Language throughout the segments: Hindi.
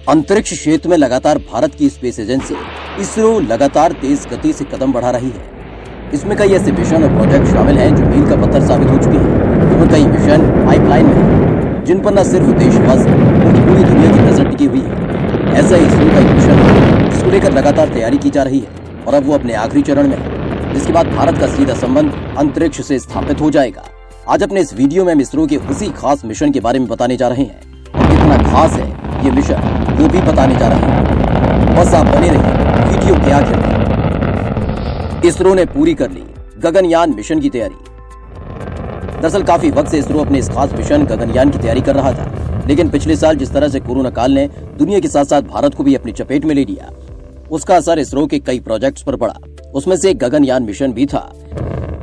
अंतरिक्ष क्षेत्र में लगातार भारत की स्पेस एजेंसी इसरो लगातार तेज गति से कदम बढ़ा रही है। इसमें कई ऐसे मिशन और प्रोजेक्ट शामिल हैं जो मील का पत्थर साबित हो चुके हैं। केवल कई मिशन पाइपलाइन में हैं, जिन पर न सिर्फ देशवासी बल्कि पूरी दुनिया की नजर टिकी हुई है। ऐसा ही इसरो का एक मिशन है जिसको लेकर लगातार तैयारी की जा रही है और अब वो अपने आखिरी चरण में है, जिसके बाद भारत का सीधा संबंध अंतरिक्ष से स्थापित हो जाएगा। आज अपने इस वीडियो में हम इसरो के उसी खास मिशन के बारे में बताने जा रहे हैं और कितना खास है ये मिशन वो भी बताने जा रहे हैं। बस आप बने रहिए वीडियो के आखिर में। इसरो ने पूरी कर ली गगनयान मिशन की तैयारी। दरअसल काफी वक्त से इसरो अपने इस खास मिशन गगनयान की तैयारी कर रहा था, लेकिन पिछले साल जिस तरह से कोरोना काल ने दुनिया के साथ साथ भारत को भी अपनी चपेट में ले लिया, उसका असर इसरो के कई प्रोजेक्ट्स पर पड़ा। उसमें से एक गगनयान मिशन भी था।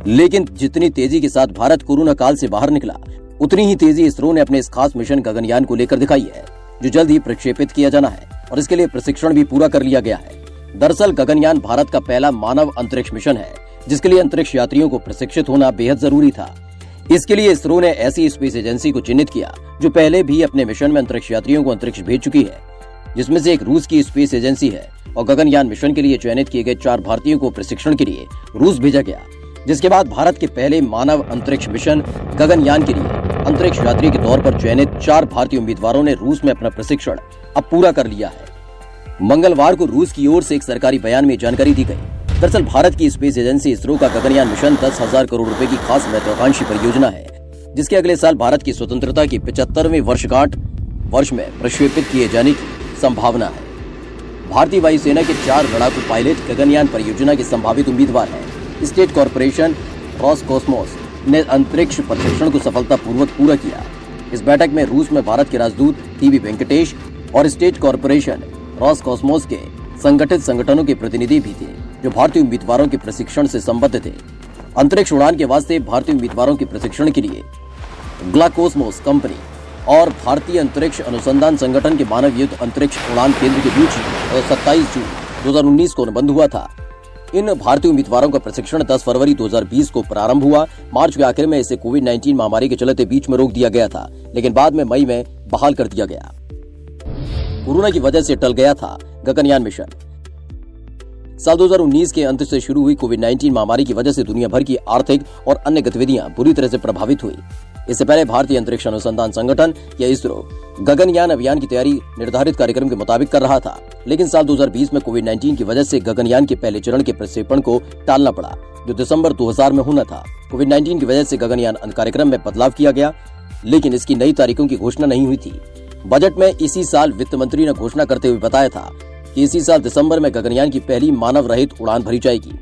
लेकिन जितनी तेजी के साथ भारत कोरोना काल से बाहर निकला, उतनी ही तेजी इसरो ने अपने इस खास मिशन गगनयान को लेकर दिखाई है, जो जल्द ही प्रक्षेपित किया जाना है और इसके लिए प्रशिक्षण भी पूरा कर लिया गया है। दरअसल गगनयान भारत का पहला मानव अंतरिक्ष मिशन है, जिसके लिए अंतरिक्ष यात्रियों को प्रशिक्षित होना बेहद जरूरी था। इसके लिए इसरो ने ऐसी स्पेस एजेंसी को चिन्हित किया जो पहले भी अपने मिशन में अंतरिक्ष यात्रियों को अंतरिक्ष भेज चुकी है, जिसमें से एक रूस की स्पेस एजेंसी है। और गगनयान मिशन के लिए चयनित किए गए 4 भारतीयों को प्रशिक्षण के लिए रूस भेजा गया, जिसके बाद भारत के पहले मानव अंतरिक्ष मिशन गगनयान के लिए अंतरिक्ष यात्री के तौर पर चयनित 4 भारतीय उम्मीदवारों ने रूस में अपना प्रशिक्षण अब पूरा कर लिया है। मंगलवार को रूस की ओर से एक सरकारी बयान में जानकारी दी गई। दरअसल भारत की स्पेस एजेंसी इसरो का गगनयान मिशन 10,000 करोड़ रुपए की खास महत्वाकांक्षी परियोजना है, जिसके अगले साल भारत की स्वतंत्रता की 75वीं वर्षगांठ वर्ष में प्रक्षेपित किए जाने की संभावना है। भारतीय वायुसेना के 4 लड़ाकू पायलट गगनयान परियोजना के संभावित उम्मीदवार हैं। स्टेट कॉर्पोरेशन रॉसकॉस्मोस ने अंतरिक्ष प्रशिक्षण को सफलतापूर्वक पूरा किया। इस बैठक में रूस में भारत के राजदूत टीवी वेंकटेश और स्टेट कॉर्पोरेशन रॉसकॉस्मोस के संगठित संगठनों के प्रतिनिधि भी थे, जो भारतीय उम्मीदवारों के प्रशिक्षण से संबद्ध थे। अंतरिक्ष उड़ान के वास्ते भारतीय उम्मीदवारों के प्रशिक्षण के लिए ग्लाकोस्मोस कंपनी और भारतीय अंतरिक्ष अनुसंधान संगठन के मानव युद्ध अंतरिक्ष उड़ान केंद्र के बीच 27 जून 2019 को अनुबंध हुआ था। इन भारतीय उम्मीदवारों का प्रशिक्षण 10 फरवरी 2020 को प्रारंभ हुआ। मार्च के आखिर में इसे कोविड-19 महामारी के चलते बीच में रोक दिया गया था, लेकिन बाद में मई में बहाल कर दिया गया। कोरोना की वजह से टल गया था गगनयान मिशन। साल 2019 के अंत से शुरू हुई कोविड-19 महामारी की वजह से दुनिया भर की आर्थिक और अन्य गतिविधियां बुरी तरह से प्रभावित हुई। इससे पहले भारतीय अंतरिक्ष अनुसंधान संगठन या इसरो गगनयान अभियान की तैयारी निर्धारित कार्यक्रम के मुताबिक कर रहा था, लेकिन साल 2020 में कोविड-19 की वजह से गगनयान के पहले चरण के प्रक्षेपण को टालना पड़ा, जो दिसंबर 2000 में होना था। कोविड-19 की वजह से गगनयान कार्यक्रम में बदलाव किया गया, लेकिन इसकी नई तारीखों की घोषणा नहीं हुई थी। बजट में इसी साल वित्त मंत्री ने घोषणा करते हुए बताया था कि इसी साल दिसंबर में गगनयान की पहली मानव रहित उड़ान भरी जाएगी।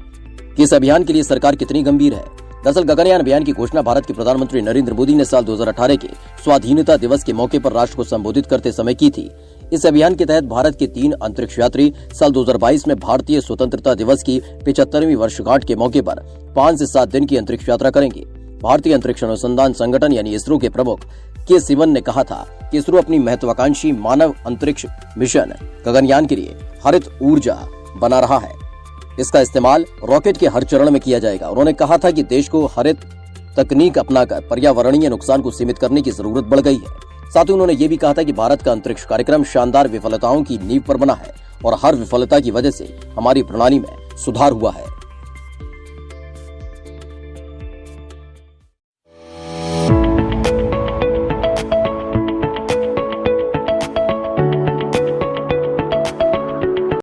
कि इस अभियान के लिए सरकार कितनी गंभीर है। दरअसल गगनयान अभियान की घोषणा भारत के प्रधानमंत्री नरेंद्र मोदी ने साल 2018 के स्वाधीनता दिवस के मौके पर राष्ट्र को संबोधित करते समय की थी। इस अभियान के तहत भारत के 3 अंतरिक्ष यात्री साल 2022 में भारतीय स्वतंत्रता दिवस की 75वीं वर्षगांठ के मौके पर 5 से 7 दिन की अंतरिक्ष यात्रा करेंगे। भारतीय अंतरिक्ष अनुसंधान संगठन यानी इसरो के प्रमुख के सिवन ने कहा था कि इसरो अपनी महत्वाकांक्षी मानव अंतरिक्ष मिशन गगनयान के लिए हरित ऊर्जा बना रहा है। इसका इस्तेमाल रॉकेट के हर चरण में किया जाएगा। उन्होंने कहा था कि देश को हरित तकनीक अपनाकर पर्यावरणीय नुकसान को सीमित करने की जरूरत बढ़ गई है। साथ ही उन्होंने ये भी कहा था कि भारत का अंतरिक्ष कार्यक्रम शानदार विफलताओं की नींव पर बना है और हर विफलता की वजह से हमारी प्रणाली में सुधार हुआ है।